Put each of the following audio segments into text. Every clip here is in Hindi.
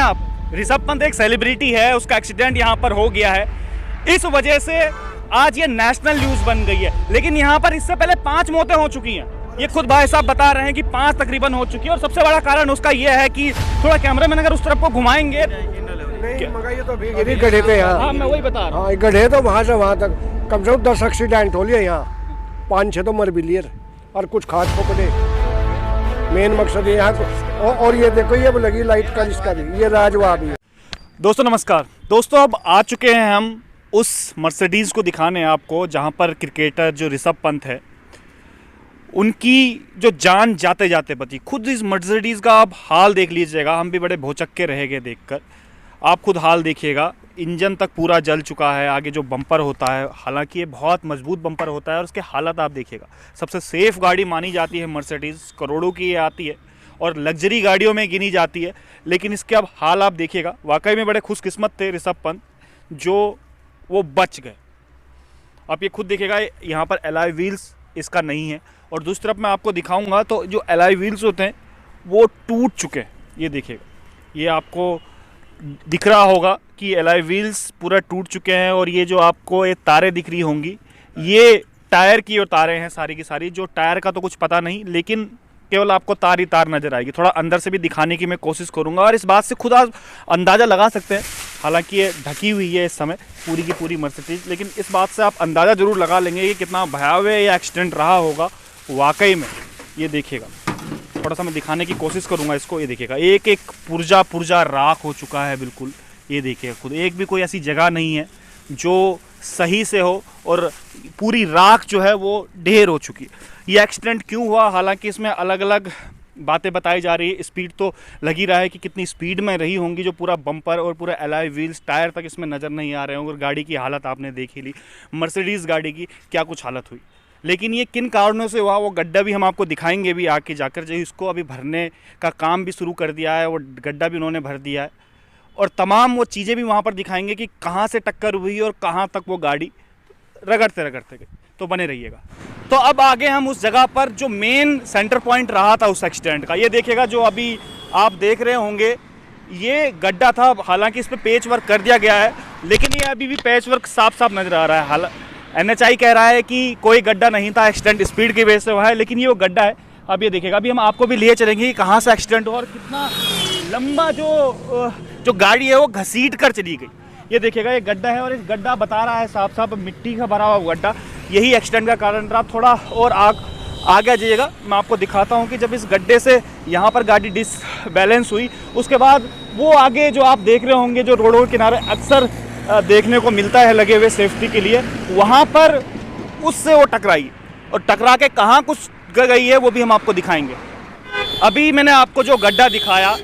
आप, ऋषभ पंत एक सेलिब्रिटी है, उसका एक्सीडेंट यहाँ पर हो गया है, इस वजह से आज ये नेशनल न्यूज बन गई है। लेकिन यहाँ पर इससे पहले 5 मौतें हो चुकी हैं, ये खुद भाई साहब बता रहे हैं कि 5 तकरीबन हो चुकी है। और सबसे बड़ा कारण उसका ये है कि थोड़ा कैमरामैन अगर उस तरफ को घुमाएंगे, नहीं तो भी गड्ढे पे यहाँ। हाँ मैं वही बता रहा हूँ, गड्ढे तो वहाँ से वहाँ तक कम से कम 10 एक्सीडेंट हो लिए यहाँ, 5-6 तो मर भी लिए और कुछ खास पकड़े। मेन मकसद है यहाँ और ये देखो ये लगी लाइट का, इसका भी ये राजवा भी है। दोस्तों नमस्कार। दोस्तों अब आ चुके हैं हम उस मर्सिडीज़ को दिखाने आपको जहाँ पर क्रिकेटर जो ऋषभ पंत है उनकी जो जान जाते जाते बची। खुद इस मर्सिडीज़ का आप हाल देख लीजिएगा, हम भी बड़े भौचक्के रह गए देखकर। आप खुद हाल देखिएगा, इंजन तक पूरा जल चुका है, आगे जो बम्पर होता है, हालांकि ये बहुत मजबूत बम्पर होता है और उसके हालत आप देखिएगा। सबसे सेफ़ गाड़ी मानी जाती है मर्सिडीज़, करोड़ों की ये आती है और लग्जरी गाड़ियों में गिनी जाती है, लेकिन इसके अब हाल आप देखिएगा। वाकई में बड़े खुशकिस्मत थे ऋषभ पंत जो वो बच गए। आप ये खुद देखिएगा, यहाँ पर एलॉय व्हील्स इसका नहीं है और दूसरी तरफ मैं आपको दिखाऊंगा तो जो एलॉय व्हील्स होते हैं वो टूट चुके हैं। ये देखिएगा, ये आपको दिख रहा होगा कि एलॉय व्हील्स पूरा टूट चुके हैं। और ये जो आपको ये तारें दिख रही होंगी, ये टायर की और तारें हैं सारी की सारी। जो टायर का तो कुछ पता नहीं, लेकिन केवल आपको तार ही तार नजर आएगी। थोड़ा अंदर से भी दिखाने की मैं कोशिश करूंगा और इस बात से खुद आप अंदाज़ा लगा सकते हैं, हालांकि ये ढकी हुई है इस समय पूरी की पूरी मर्सिडीज, लेकिन इस बात से आप अंदाज़ा ज़रूर लगा लेंगे कि कितना भयावह ये एक्सीडेंट रहा होगा वाकई में। ये देखिएगा, थोड़ा सा मैं दिखाने की कोशिश करूंगा इसको। ये देखिएगा, एक एक पुर्जा राख हो चुका है बिल्कुल। ये देखिएगा खुद, एक भी कोई ऐसी जगह नहीं है जो सही से हो और पूरी राख जो है वो ढेर हो चुकी है। ये एक्सीडेंट क्यों हुआ, हालांकि इसमें अलग अलग बातें बताई जा रही है। स्पीड तो लगी रहा है कि कितनी स्पीड में रही होंगी, जो पूरा बम्पर और पूरा एलॉय व्हील्स टायर तक इसमें नज़र नहीं आ रहे होंगे। और गाड़ी की हालत आपने देख ही ली, मर्सिडीज़ गाड़ी की क्या कुछ हालत हुई। लेकिन ये किन कारणों से हुआ वो गड्ढा भी हम आपको दिखाएंगे भी आके जाकर। जो इसको अभी भरने का काम भी शुरू कर दिया है, वो गड्ढा भी उन्होंने भर दिया है और तमाम वो चीज़ें भी वहाँ पर दिखाएंगे कि कहाँ से टक्कर हुई और कहाँ तक वो गाड़ी रगड़ते गई। तो बने रहिएगा। तो अब आगे हम उस जगह पर जो मेन सेंटर पॉइंट रहा था उस एक्सीडेंट का, ये देखिएगा जो अभी आप देख रहे होंगे, ये गड्ढा था। हालांकि इस पर पेच वर्क कर दिया गया है, लेकिन ये अभी भी पेच वर्क साफ नजर आ रहा है। हालांकि NHI कह रहा है कि कोई गड्ढा नहीं था, एक्सीडेंट स्पीड की वजह से हुआ है, लेकिन ये वो गड्ढा है। अब ये देखिएगा, अभी हम आपको भी लिए चलेंगे कि कहाँ से एक्सीडेंट हुआ और कितना लंबा जो गाड़ी है वो घसीट कर चली गई। ये देखिएगा, ये गड्ढा है और इस गड्ढा बता रहा है साफ मिट्टी का भरा हुआ गड्ढा, यही एक्सीडेंट का कारण रहा। थोड़ा और आगे जाइएगा, मैं आपको दिखाता हूँ कि जब इस गड्ढे से यहाँ पर गाड़ी डिसबैलेंस हुई, उसके बाद वो आगे जो आप देख रहे होंगे, जो रोडों के किनारे अक्सर देखने को मिलता है लगे हुए सेफ्टी के लिए, वहाँ पर उससे वो टकराई और टकरा के कहाँ कुछ गई है वो भी हम आपको दिखाएंगे। अभी मैंने आपको जो गड्ढा दिखाया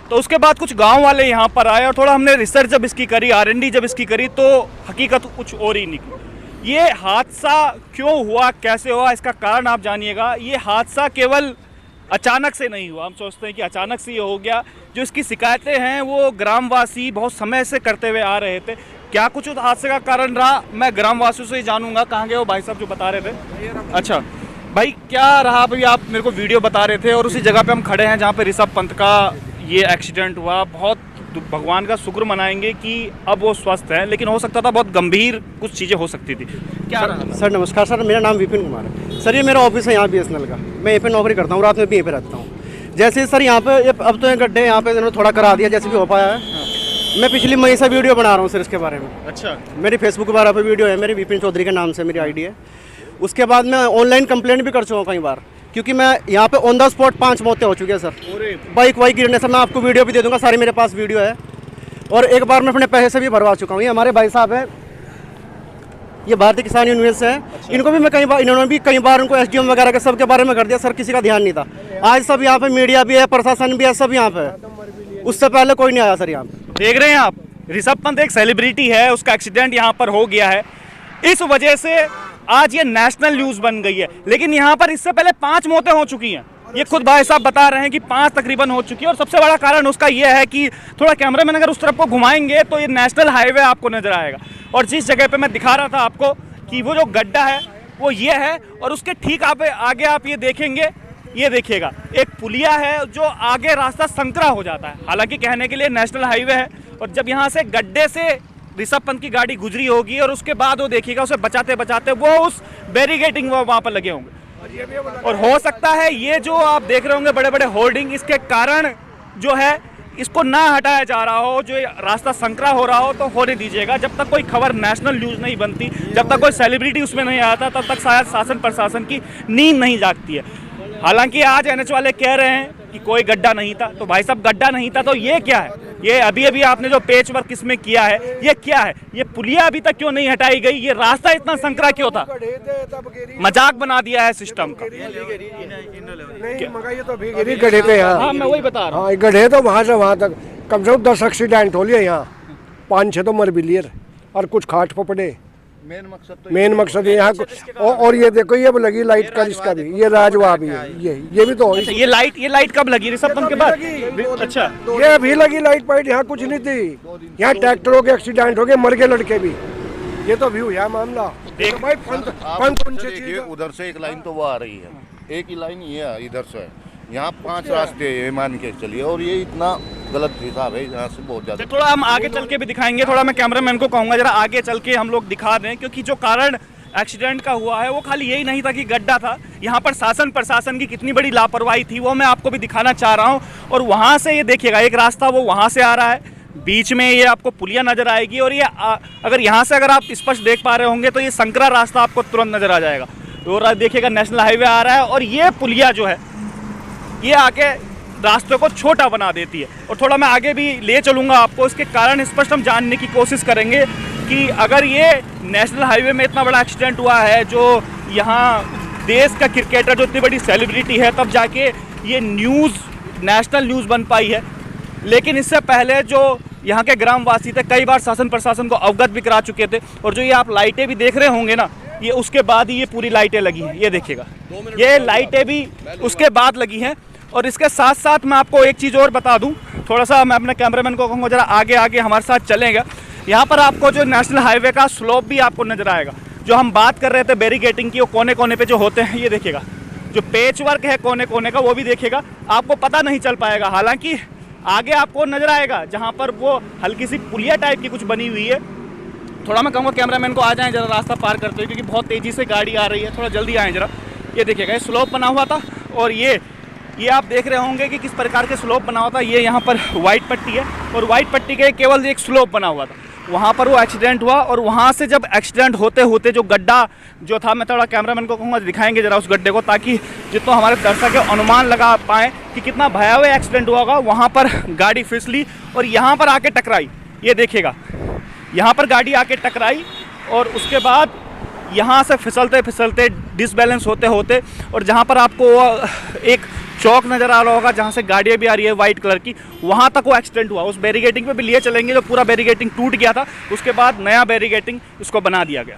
तो उसके बाद कुछ गांव वाले यहाँ पर आए और थोड़ा हमने रिसर्च जब इसकी करी, R&D जब इसकी करी, तो हकीकत कुछ और ही निकली। ये हादसा क्यों हुआ, कैसे हुआ, इसका कारण आप जानिएगा। ये हादसा केवल अचानक से नहीं हुआ। हम सोचते हैं कि अचानक से ये हो गया। जो इसकी शिकायतें हैं वो ग्रामवासी बहुत समय से करते हुए आ रहे थे। क्या कुछ उस हादसे का कारण रहा, मैं ग्रामवासियों से ही जानूंगा। कहाँ गए वो भाई साहब जो बता रहे थे? अच्छा भाई, क्या रहा? भाई आप मेरे को वीडियो बता रहे थे और उसी जगह पे हम खड़े हैं जहाँ पे ऋषभ पंत का ये एक्सीडेंट हुआ। बहुत भगवान का शुक्र मनाएंगे कि अब वो स्वस्थ है, लेकिन हो सकता था बहुत गंभीर कुछ चीज़ें हो सकती थी। क्या रहा? सर नमस्कार सर, मेरा नाम विपिन कुमार है सर। ये मेरा ऑफिस है यहाँ BSNL का, मैं यहीं पे नौकरी करता हूँ, रात में भी यहीं पे रहता हूँ। जैसे सर यहाँ पे अब तो ये गड्ढे यहाँ पे इन्होंने थोड़ा करा दिया जैसे भी हो पाया है। मैं पिछली मई से वीडियो बना रहा हूँ सर इसके बारे में। अच्छा, मेरी फेसबुक वगैरह पे वीडियो है, मेरी विपिन चौधरी के नाम से मेरी ID है। उसके बाद मैं ऑनलाइन कंप्लेंट भी कर चुका हूँ कई बार, क्योंकि मैं यहाँ पे ऑन द स्पॉट 5 मौतें हो चुकी है सर। बाइक वाइक गिरने से मैं आपको वीडियो भी दे दूंगा, सारी मेरे पास वीडियो है। और एक बार मैं अपने पैसे से भी भरवा चुका हूँ। ये हमारे भाई साहब हैं, ये भारतीय किसान यूनियन से हैं। अच्छा। इनको भी मैं इन्होंने भी कई बार उनको SDM वगैरह के सबके बारे में कर दिया सर, किसी का ध्यान नहीं था। आज सब यहाँ पे मीडिया भी है, प्रशासन भी है, सब यहाँ पे है। उससे पहले कोई नहीं आया सर यहाँ पे। देख रहे हैं आप, ऋषभ पंत एक सेलिब्रिटी है, उसका एक्सीडेंट यहाँ पर हो गया है, इस वजह से आज ये नेशनल न्यूज बन गई है। लेकिन यहाँ पर इससे पहले 5 मौतें हो चुकी हैं, ये खुद भाई साहब बता रहे हैं कि 5 तकरीबन हो चुकी है। और सबसे बड़ा कारण उसका ये है कि थोड़ा कैमरामैन अगर उस तरफ को घुमाएंगे तो ये नेशनल हाईवे आपको नजर आएगा। और जिस जगह पे मैं दिखा रहा था आपको कि वो जो गड्ढा है वो ये है, और उसके ठीक आगे आप ये देखेंगे ये देखिएगा एक पुलिया है जो आगे रास्ता संकरा हो जाता है, हालांकि कहने के लिए नेशनल हाईवे है, और जब यहाँ से गड्ढे से ऋषभ पंत की गाड़ी गुजरी होगी और उसके बाद वो देखिएगा उसे बचाते बचाते वो उस बैरिकेडिंग वहाँ पर लगे होंगे। और हो सकता है ये जो आप देख रहे होंगे बड़े बड़े होर्डिंग, इसके कारण जो है इसको ना हटाया जा रहा हो, जो रास्ता संकरा हो रहा हो तो होने दीजिएगा। जब तक कोई खबर नेशनल न्यूज़ नहीं बनती, जब तक कोई सेलिब्रिटी उसमें नहीं आता, तब तक शायद शासन प्रशासन की नींद नहीं जागती है। हालांकि आज एनएच वाले कह रहे हैं कि कोई गड्ढा नहीं था, तो भाई साहब गड्ढा नहीं था तो ये क्या है? ये अभी अभी आपने जो पेच वर्क इसमें किया है ये क्या है? ये पुलिया अभी तक क्यों नहीं हटाई गई? ये रास्ता इतना संकरा क्यों था? मजाक बना दिया है सिस्टम का। नहीं मगर ये तो अभी गिरी गड्ढे थे यहाँ। हाँ मैं वही बता रहा हूँ। हाँ गड्ढे तो वहाँ से वहाँ तक कम से कम 10 एक्सीडेंट हो लिए यहाँ, 5-6 तो मर भी लिए और कुछ खाट पपड़े। मेन मकसद यहाँ और ये देखो ये लगी लाइट का, इसका भी ये राजवा भी है, ये भी तो अच्छा, ये लाइट कब लगी? ऋषभ पंत के बाद? अच्छा ये अभी लगी लाइट पाइट, यहाँ कुछ नहीं थी। यहाँ ट्रैक्टरों के एक्सीडेंट हो गए, मर गए लड़के भी। ये तो भी हुआ मामला। देख भाई पंत देखिए उधर से एक लाइन तो वो आ रही है, एक ही लाइन ये है इधर से, यहाँ 5 रास्ते ये मान के चलिए, और ये इतना गलत हिसाब है यहाँ से बहुत ज्यादा। थोड़ा हम आगे चल के भी दिखाएंगे, थोड़ा मैं कैमरामैन को कहूँगा जरा आगे चल के हम लोग दिखा दें, क्योंकि जो कारण एक्सीडेंट का हुआ है वो खाली यही नहीं था कि गड्ढा था, यहाँ पर शासन प्रशासन की कितनी बड़ी लापरवाही थी वो मैं आपको भी दिखाना चाह रहा हूँ। और वहाँ से ये देखिएगा एक रास्ता वो वहाँ से आ रहा है, बीच में ये आपको पुलिया नजर आएगी, और ये अगर यहाँ से अगर आप स्पष्ट देख पा रहे होंगे तो ये संकरा रास्ता आपको तुरंत नजर आ जाएगा। और देखिएगा नेशनल हाईवे आ रहा है, और ये पुलिया जो है ये आके रास्ते को छोटा बना देती है। और थोड़ा मैं आगे भी ले चलूँगा आपको, इसके कारण स्पष्ट हम जानने की कोशिश करेंगे कि अगर ये नेशनल हाईवे में इतना बड़ा एक्सीडेंट हुआ है, जो यहाँ देश का क्रिकेटर जो इतनी बड़ी सेलिब्रिटी है तब जाके ये न्यूज़ नेशनल न्यूज़ बन पाई है, लेकिन इससे पहले जो यहाँ के ग्रामवासी थे कई बार शासन प्रशासन को अवगत भी करा चुके थे। और जो ये आप लाइटें भी देख रहे होंगे ना, ये उसके बाद ही ये पूरी लाइटें लगी हैं, ये देखिएगा ये लाइटें भी उसके बाद लगी हैं। और इसके साथ साथ मैं आपको एक चीज़ और बता दूं, थोड़ा सा मैं अपने कैमरामैन को कहूँगा जरा आगे आगे हमारे साथ चलेंगे। यहाँ पर आपको जो नेशनल हाईवे का स्लोप भी आपको नज़र आएगा, जो हम बात कर रहे थे बैरिकेडिंग की, वो कोने कोने पे जो होते हैं ये देखिएगा, जो पेच वर्क है कोने कोने का वो भी देखिएगा, आपको पता नहीं चल पाएगा। हालांकि आगे आपको नज़र आएगा जहाँ पर वो हल्की सी पुलिया टाइप की कुछ बनी हुई है। थोड़ा मैं कहूँगा कैमरामैन को आ जाएँ जरा रास्ता पार करते हुए, क्योंकि बहुत तेज़ी से गाड़ी आ रही है, थोड़ा जल्दी आएँ जरा। ये देखिएगा ये स्लोप बना हुआ था, और ये आप देख रहे होंगे कि किस प्रकार के स्लोप बना हुआ था। ये यहाँ पर वाइट पट्टी है, और वाइट पट्टी के केवल एक स्लोप बना हुआ था, वहाँ पर वो एक्सीडेंट हुआ। और वहाँ से जब एक्सीडेंट होते होते जो गड्ढा जो था, मैं थोड़ा कैमरामैन को कहूँगा दिखाएंगे जरा उस गड्ढे को, ताकि जितना हमारे दर्शक अनुमान लगा पाएँ कि कितना भयावह एक्सीडेंट हुआ होगा। वहाँ पर गाड़ी फिसली और यहाँ पर आके टकराई, ये देखिएगा यहाँ पर गाड़ी आके टकराई, और उसके बाद यहाँ से फिसलते फिसलते डिसबैलेंस होते होते, और जहाँ पर आपको एक चौक नज़र आ रहा होगा जहाँ से गाड़ियाँ भी आ रही है वाइट कलर की, वहाँ तक वो एक्सीडेंट हुआ। उस बैरिकेडिंग पे भी लिए चलेंगे, जो पूरा बैरिकेडिंग टूट गया था, उसके बाद नया बैरिकेडिंग इसको बना दिया गया।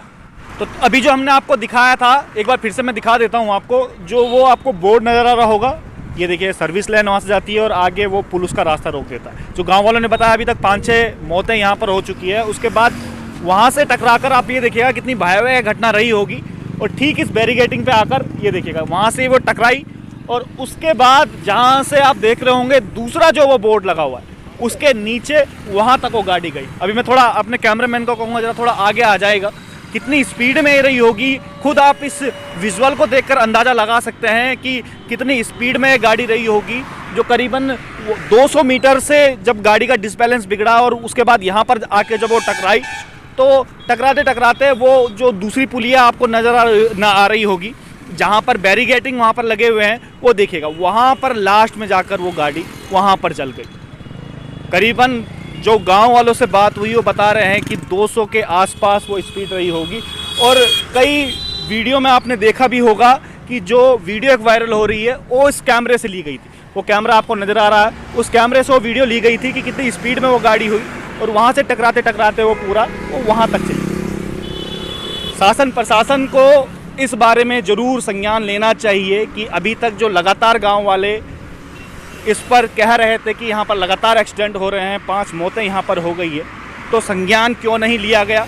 तो अभी जो हमने आपको दिखाया था, एक बार फिर से मैं दिखा देता हूँ आपको, जो वो आपको बोर्ड नज़र आ रहा होगा, ये देखिए सर्विस लाइन वहाँ से जाती है और आगे वो पुल उसका रास्ता रोक देता है। जो गाँव वालों ने बताया अभी तक 5-6 मौतें यहाँ पर हो चुकी है। उसके बाद वहाँ से टकराकर आप ये देखिएगा कितनी भयावह घटना रही होगी। और ठीक इस बैरिकेडिंग पे आकर ये देखिएगा वहाँ से वो टकराई, और उसके बाद जहाँ से आप देख रहे होंगे दूसरा जो वो बोर्ड लगा हुआ है उसके नीचे वहाँ तक वो गाड़ी गई। अभी मैं थोड़ा अपने कैमरामैन को कहूँगा जरा थोड़ा आगे आ जाएगा, कितनी स्पीड में रही होगी। खुद आप इस विजुअल को देखकर अंदाज़ा लगा सकते हैं कि कितनी स्पीड में गाड़ी रही होगी। जो करीबन 200 मीटर से जब गाड़ी का डिसबैलेंस बिगड़ा और उसके बाद यहाँ पर आके जब वो टकराई, तो टकराते टकराते वो जो दूसरी पुलिया आपको नज़र आ रही होगी जहाँ पर बैरिकेडिंग वहाँ पर लगे हुए हैं, वो देखिएगा वहाँ पर लास्ट में जाकर वो गाड़ी वहाँ पर चल गई। करीबन जो गांव वालों से बात हुई वो बता रहे हैं कि 200 के आसपास वो स्पीड रही होगी। और कई वीडियो में आपने देखा भी होगा कि जो वीडियो एक वायरल हो रही है वो इस कैमरे से ली गई थी। वो कैमरा आपको नज़र आ रहा है, उस कैमरे से वो वीडियो ली गई थी कि कितनी स्पीड में वो गाड़ी हुई, और वहाँ से टकराते टकराते वो पूरा वो वहाँ तक चली। शासन प्रशासन को इस बारे में ज़रूर संज्ञान लेना चाहिए कि अभी तक जो लगातार गाँव वाले इस पर कह रहे थे कि यहाँ पर लगातार एक्सीडेंट हो रहे हैं, 5 मौतें यहाँ पर हो गई है, तो संज्ञान क्यों नहीं लिया गया।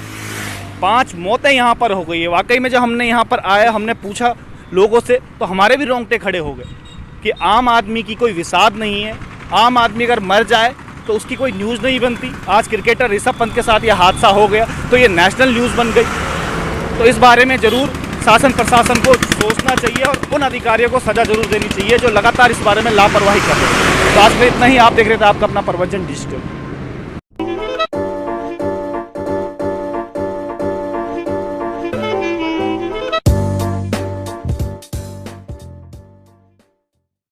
5 मौतें यहाँ पर हो गई है। वाकई में जब हमने यहाँ पर आया, हमने पूछा लोगों से, तो हमारे भी रोंगटे खड़े हो गए। कि आम आदमी की कोई विसाद नहीं है। आम आदमी अगर मर जाए तो उसकी कोई न्यूज़ नहीं बनती। आज क्रिकेटर ऋषभ पंत के साथ यह हादसा हो गया तो ये नेशनल न्यूज़ बन गई। तो इस बारे में ज़रूर शासन प्रशासन को सोचना चाहिए और उन अधिकारियों को सज़ा जरूर देनी चाहिए जो लगातार इस बारे में लापरवाही कर रहे हैं। तो आज में इतना ही। आप देख रहे थे आपका अपना प्रवचन डिजिटल।